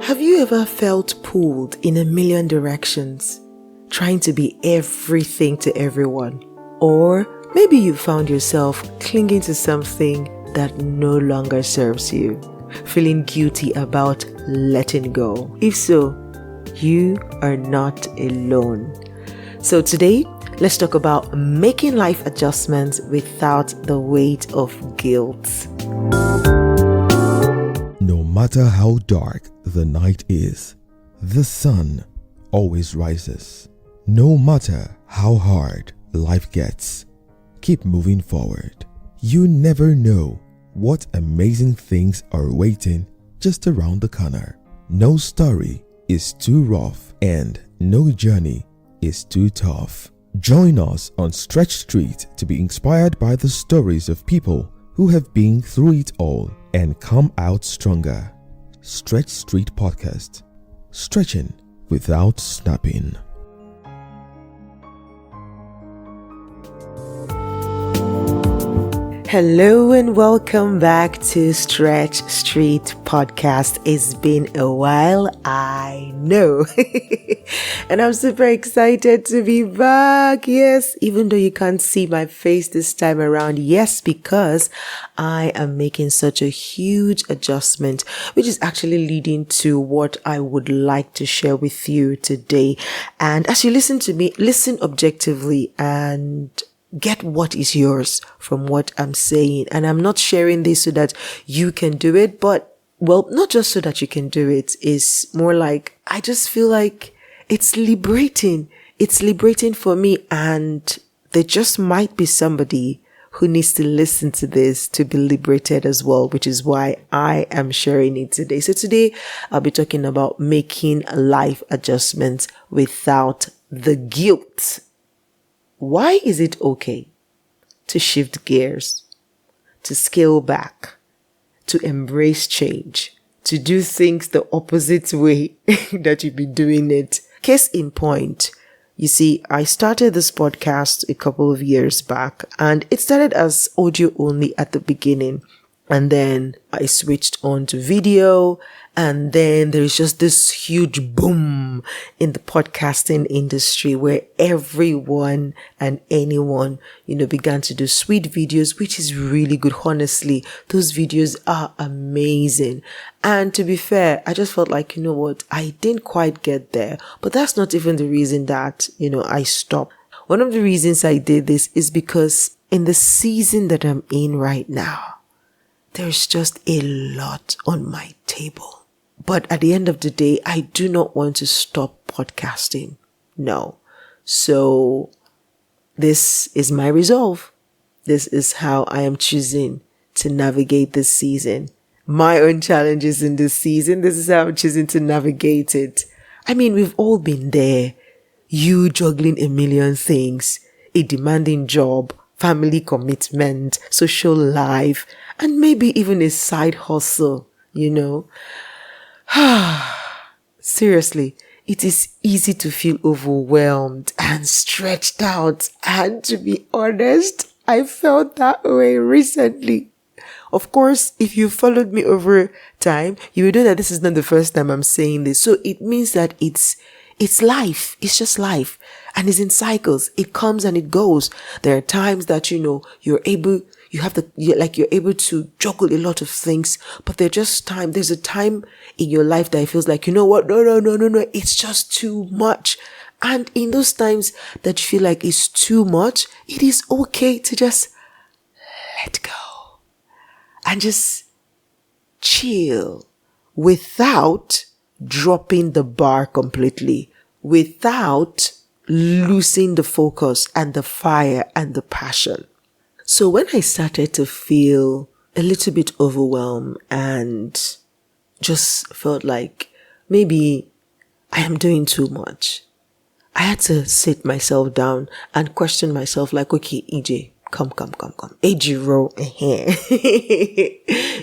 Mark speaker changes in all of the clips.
Speaker 1: Have you ever felt pulled in a million directions, trying to be everything to everyone? Or maybe you found yourself clinging to something that no longer serves you, feeling guilty about letting go. If so, you are not alone. So today, let's talk about making life adjustments without the weight of guilt.
Speaker 2: No matter how dark the night is, the sun always rises. No matter how hard life gets, keep moving forward. You never know what amazing things are waiting just around the corner. No story is too rough and no journey is too tough. Join us on Stretch Street to be inspired by the stories of people who have been through it all and come out stronger. Stretch Street Podcast. Stretching without snapping.
Speaker 1: Hello and welcome back to Stretch Street Podcast. It's been a while, I know. And I'm super excited to be back. Yes, even though you can't see my face this time around. Yes, because I am making such a huge adjustment, which is actually leading to what I would like to share with you today. And as you listen to me, listen objectively and get what is yours from what I'm saying. And I'm not sharing this so that you can do it, but well, not just so that you can do it. It's more like, I just feel like it's liberating. It's liberating for me. And there just might be somebody who needs to listen to this to be liberated as well, which is why I am sharing it today. So today I'll be talking about making life adjustments without the guilt. Why is it okay to shift gears, to scale back, to embrace change, to do things the opposite way that you've been doing it? Case in point, you see, I started this podcast a couple of years back and it started as audio only at the beginning. And then I switched on to video, and then there's just this huge boom in the podcasting industry where everyone and anyone, began to do sweet videos, which is really good. Honestly, those videos are amazing. And to be fair, I just felt like, I didn't quite get there, but that's not even the reason that, I stopped. One of the reasons I did this is because in the season that I'm in right now, there's just a lot on my table. But at the end of the day, I do not want to stop podcasting. No. So this is my resolve. This is how I am choosing to navigate this season. My own challenges in this season. This is how I'm choosing to navigate it. I mean, we've all been there. You juggling a million things, a demanding job, family commitment, social life, and maybe even a side hustle, Seriously, it is easy to feel overwhelmed and stretched out. And to be honest, I felt that way recently. Of course, if you followed me over time, you will know that this is not the first time I'm saying this. So it means that it's life. It's just life. And it's in cycles. It comes and it goes. There are times that, you're able to juggle a lot of things, but there's a time in your life that it feels like, no, it's just too much. And in those times that you feel like it's too much, it is okay to just let go and just chill without dropping the bar completely, without losing the focus and the fire and the passion. So when I started to feel a little bit overwhelmed and just felt like maybe I am doing too much, I had to sit myself down and question myself like, okay, EJ, come. Ejiro.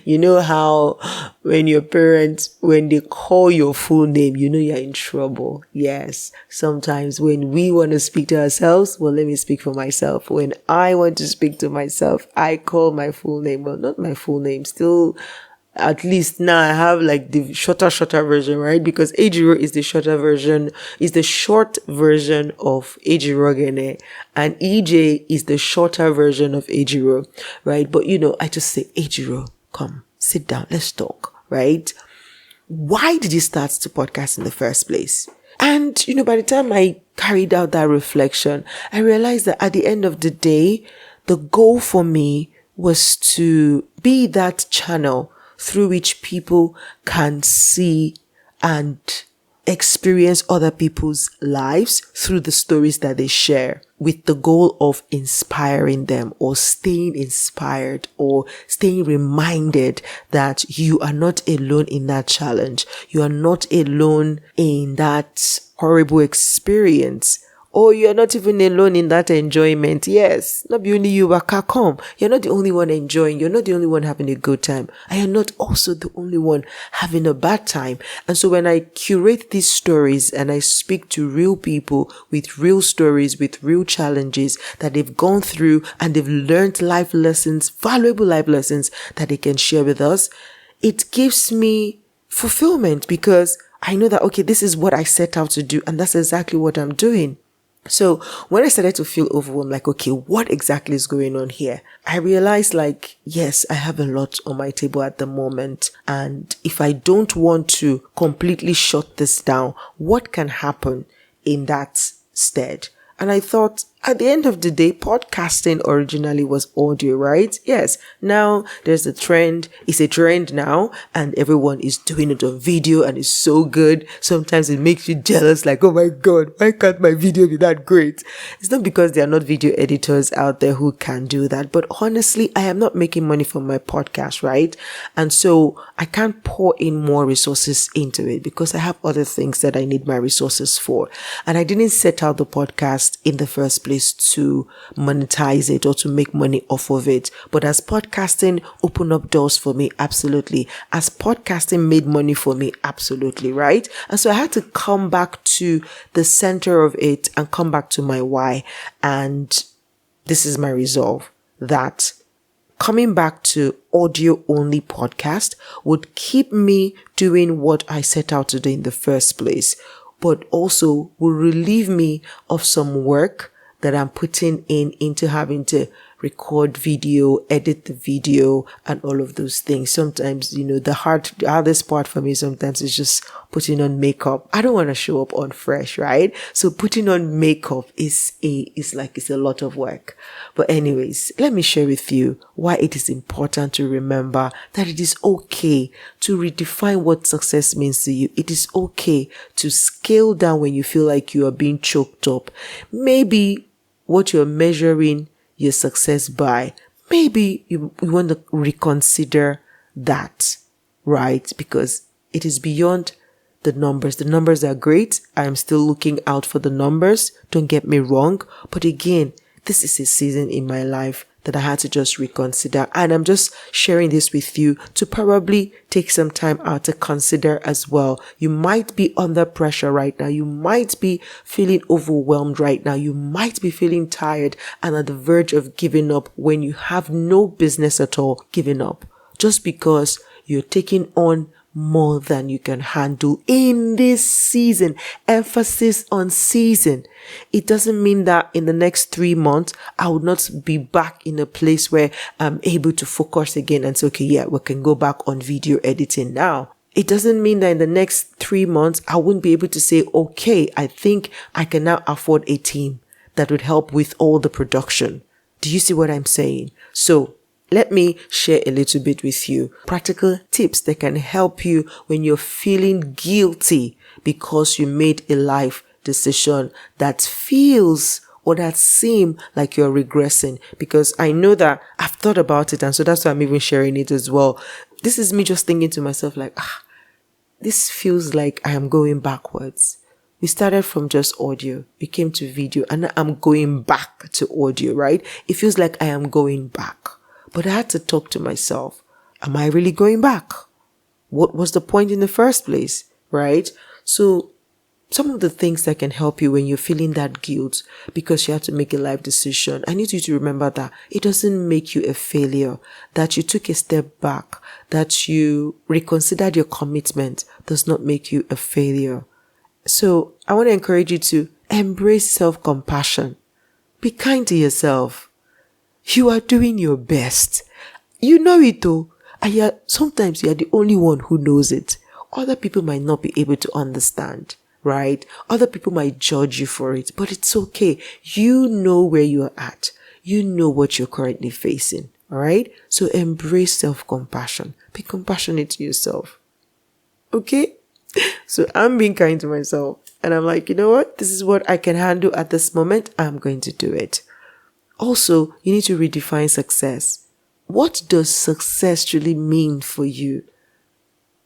Speaker 1: You know how when your parents, when they call your full name, you're in trouble. Yes. Sometimes when we want to speak to ourselves, well, let me speak for myself. When I want to speak to myself, I call my full name. Well, not my full name, still At least now I have like the shorter version, right? Because 𝐸𝐸𝐸 is the short version of 𝐸𝐸𝐸, and 𝐸𝐸 is the shorter version of 𝐸𝐸𝐸, right? But I just say, 𝐸𝐸𝐸, come, sit down, let's talk, right? Why did you start the podcast in the first place? And, by the time I carried out that reflection, I realized that at the end of the day, the goal for me was to be that channel through which people can see and experience other people's lives through the stories that they share, with the goal of inspiring them or staying inspired or staying reminded that you are not alone in that challenge. You are not alone in that horrible experience. Or you're not even alone in that enjoyment. Yes, not be only you, waka come. You're not the only one enjoying. You're not the only one having a good time. And you're not also the only one having a bad time. And so when I curate these stories and I speak to real people with real stories, with real challenges that they've gone through and they've learned life lessons, valuable life lessons that they can share with us, it gives me fulfillment because I know that, okay, this is what I set out to do and that's exactly what I'm doing. So when I started to feel overwhelmed, like, okay, what exactly is going on here? I realized yes, I have a lot on my table at the moment. And if I don't want to completely shut this down, what can happen in that stead? And I thought, at the end of the day, podcasting originally was audio, right? Yes. Now there's a trend. It's a trend now and everyone is doing it on video and it's so good. Sometimes it makes you jealous, like, oh my God, why can't my video be that great? It's not because there are not video editors out there who can do that, but honestly, I am not making money from my podcast, right? And so I can't pour in more resources into it because I have other things that I need my resources for. And I didn't set out the podcast in the first place to monetize it or to make money off of it. But as podcasting opened up doors for me, absolutely. As podcasting made money for me, absolutely, right? And so I had to come back to the center of it and come back to my why. And this is my resolve, that coming back to audio only podcast would keep me doing what I set out to do in the first place, but also will relieve me of some work that I'm putting into having to record video, edit the video, and all of those things. Sometimes, the hardest part for me sometimes is just putting on makeup. I don't want to show up unfresh, right? So putting on makeup is a lot of work. But anyways, let me share with you why it is important to remember that it is okay to redefine what success means to you. It is okay to scale down when you feel like you are being choked up. Maybe what you're measuring your success by, maybe you want to reconsider that, right? Because it is beyond the numbers. The numbers are great. I'm still looking out for the numbers. Don't get me wrong. But again, this is a season in my life that I had to just reconsider. And I'm just sharing this with you to probably take some time out to consider as well. You might be under pressure right now. You might be feeling overwhelmed right now. You might be feeling tired and at the verge of giving up when you have no business at all giving up. Just because you're taking on more than you can handle in this season. Emphasis on season. It doesn't mean that in the next 3 months, I would not be back in a place where I'm able to focus again and say, okay, yeah, we can go back on video editing now. It doesn't mean that in the next 3 months, I wouldn't be able to say, okay, I think I can now afford a team that would help with all the production. Do you see what I'm saying? So let me share a little bit with you practical tips that can help you when you're feeling guilty because you made a life decision that feels or that seem like you're regressing. Because I know that I've thought about it, and so that's why I'm even sharing it as well. This is me just thinking to myself like, this feels like I am going backwards. We started from just audio, we came to video, and I'm going back to audio, right? It feels like I am going back. But I had to talk to myself. Am I really going back? What was the point in the first place, right? So some of the things that can help you when you're feeling that guilt because you have to make a life decision, I need you to remember that it doesn't make you a failure, that you took a step back, that you reconsidered your commitment does not make you a failure. So I want to encourage you to embrace self-compassion. Be kind to yourself. You are doing your best. You know it though. And sometimes you're the only one who knows it. Other people might not be able to understand, right? Other people might judge you for it, but it's okay. You know where you're at. You know what you're currently facing, all right? So embrace self-compassion. Be compassionate to yourself, okay? So I'm being kind to myself, and I'm like, you know what? This is what I can handle at this moment. I'm going to do it. Also, you need to redefine success. What does success truly mean for you?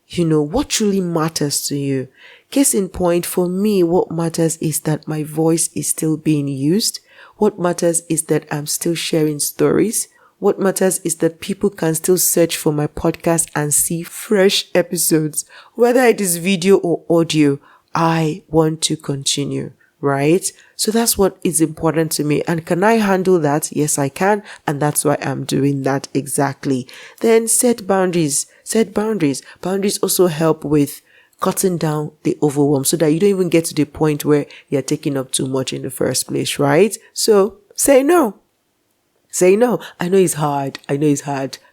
Speaker 1: You know, what truly matters to you? Case in point, for me, what matters is that my voice is still being used. What matters is that I'm still sharing stories. What matters is that people can still search for my podcast and see fresh episodes. Whether it is video or audio, I want to continue, right? So that's what is important to me. And can I handle that? Yes, I can. And that's why I'm doing that exactly. Then set boundaries. Set boundaries. Boundaries also help with cutting down the overwhelm so that you don't even get to the point where you're taking up too much in the first place, right? So say no. Say no. I know it's hard.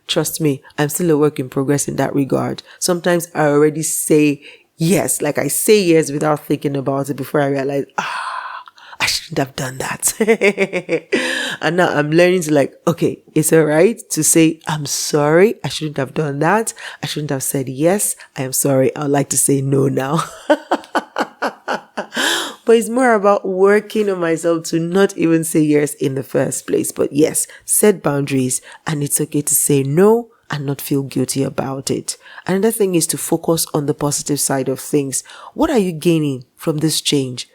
Speaker 1: Trust me, I'm still a work in progress in that regard. Sometimes I already say yes. Like I say yes without thinking about it before I realize, I shouldn't have done that. And now I'm learning to like, okay, it's all right to say, I'm sorry. I shouldn't have done that. I shouldn't have said yes. I am sorry. I would like to say no now. But it's more about working on myself to not even say yes in the first place. But yes, set boundaries, and it's okay to say no and not feel guilty about it. Another thing is to focus on the positive side of things. What are you gaining from this change?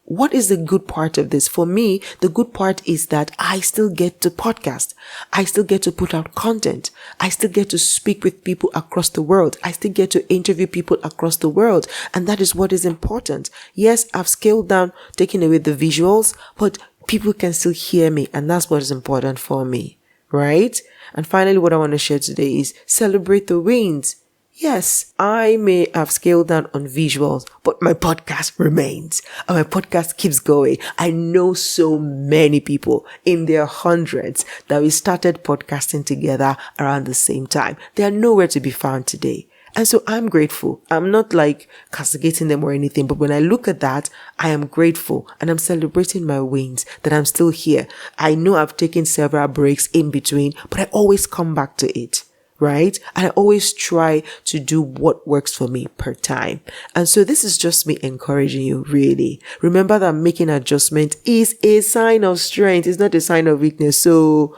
Speaker 1: What is the good part of this? For me, the good part is that I still get to podcast. I still get to put out content. I still get to speak with people across the world. I still get to interview people across the world. And that is what is important. Yes, I've scaled down, taking away the visuals, but people can still hear me. And that's what is important for me, right? And finally, what I want to share today is celebrate the wins. Yes, I may have scaled down on visuals, but my podcast remains and my podcast keeps going. I know so many people in their hundreds that we started podcasting together around the same time. They are nowhere to be found today. And so I'm grateful. I'm not like castigating them or anything, but when I look at that, I am grateful and I'm celebrating my wins that I'm still here. I know I've taken several breaks in between, but I always come back to it. Right? And I always try to do what works for me per time. And so this is just me encouraging you, really. Remember that making adjustment is a sign of strength. It's not a sign of weakness. So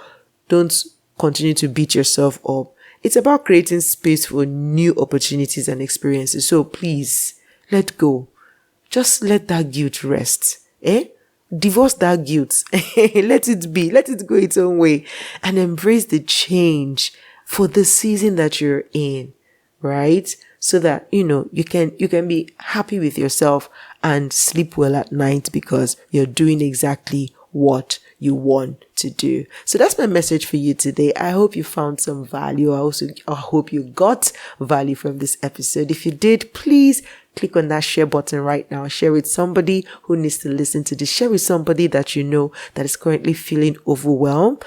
Speaker 1: don't continue to beat yourself up. It's about creating space for new opportunities and experiences. So please, let go. Just let that guilt rest. Divorce that guilt. Let it be. Let it go its own way. And embrace the change for the season that you're in, right? So that, you can be happy with yourself and sleep well at night because you're doing exactly what you want to do. So that's my message for you today. I hope you found some value. I hope you got value from this episode. If you did, please click on that share button right now. Share with somebody who needs to listen to this. Share with somebody that you know that is currently feeling overwhelmed.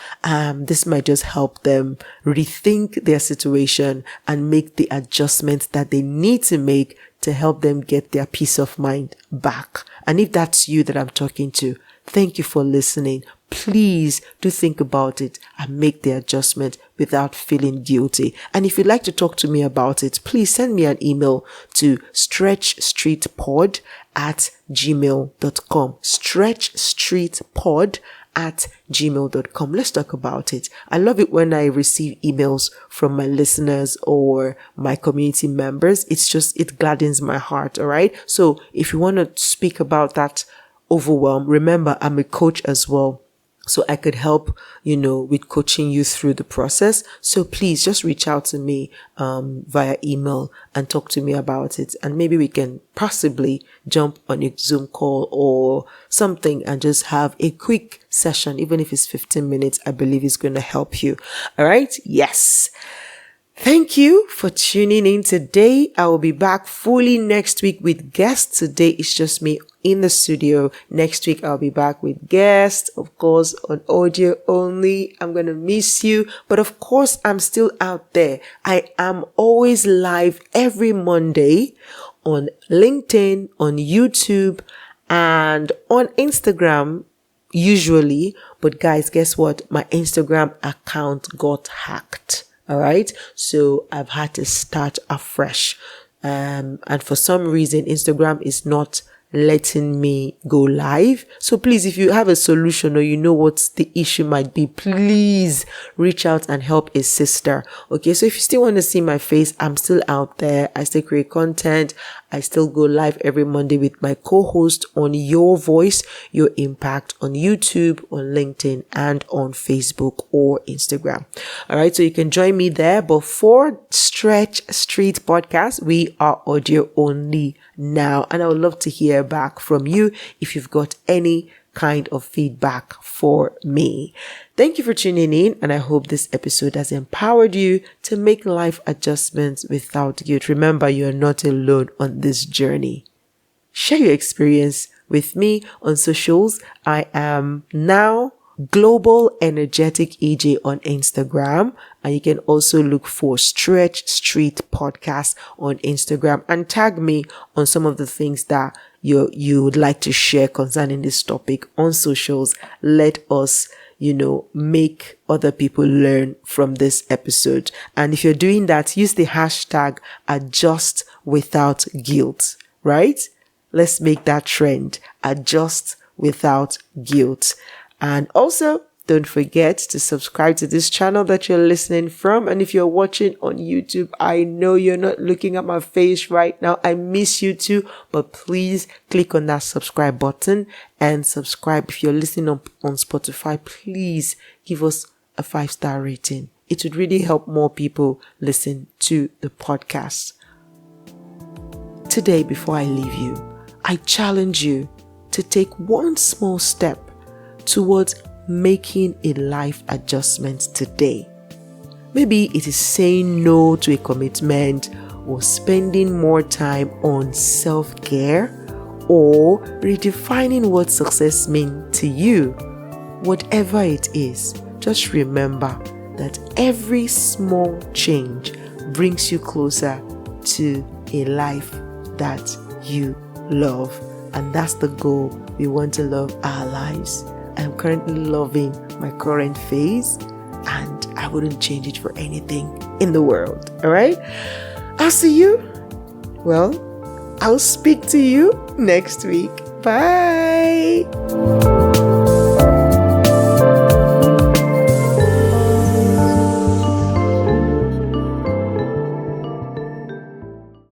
Speaker 1: This might just help them rethink their situation and make the adjustments that they need to make to help them get their peace of mind back. And if that's you that I'm talking to, thank you for listening. Please do think about it and make the adjustment without feeling guilty. And if you'd like to talk to me about it, please send me an email to stretchstreetpod@gmail.com. stretchstreetpod@gmail.com. Let's talk about it. I love it when I receive emails from my listeners or my community members. It gladdens my heart. All right. So if you want to speak about that overwhelm, remember I'm a coach as well. so I could help, with coaching you through the process. So please just reach out to me via email and talk to me about it. And maybe we can possibly jump on a Zoom call or something and just have a quick session, even if it's 15 minutes. I believe it's going to help you. All right. Yes. Thank you for tuning in today. I will be back fully next week with guests. Today it's just me in the studio. Next week I'll be back with guests, of course, on audio only. I'm going to miss you, but of course I'm still out there. I am always live every Monday on LinkedIn, on YouTube, and on Instagram usually. But guys, guess what? My Instagram account got hacked. All right. So I've had to start afresh. And for some reason, Instagram is not letting me go live. So please, if you have a solution or you know what the issue might be, please reach out and help a sister. Okay. So if you still want to see my face, I'm still out there. I still create content. I still go live every Monday with my co-host on Your Voice, Your Impact on YouTube, on LinkedIn, and on Facebook or Instagram. All right. So you can join me there. But for Stretch Street Podcast, we are audio only now. And I would love to hear back from you if you've got any kind of feedback for me. Thank you for tuning in, and I hope this episode has empowered you to make life adjustments without guilt. Remember, you are not alone on this journey. Share your experience with me on socials. I am now Global Energetic EJ on Instagram, and you can also look for Stretch Street Podcast on Instagram and tag me on some of the things that you would like to share concerning this topic on socials. Let us make other people learn from this episode. And if you're doing that, use the hashtag adjust without guilt, right? Let's make that trend. Adjust without guilt. And also, don't forget to subscribe to this channel that you're listening from. And if you're watching on YouTube, I know you're not looking at my face right now. I miss you too. But please click on that subscribe button and subscribe. If you're listening on Spotify, please give us a 5-star rating. It would really help more people listen to the podcast. Today, before I leave you, I challenge you to take one small step towards making a life adjustment today. Maybe it is saying no to a commitment, or spending more time on self-care, or redefining what success means to you. Whatever it is, just remember that every small change brings you closer to a life that you love. And that's the goal. We want to love our lives. I'm currently loving my current phase, and I wouldn't change it for anything in the world. All right. I'll see you. Well, I'll speak to you next week. Bye.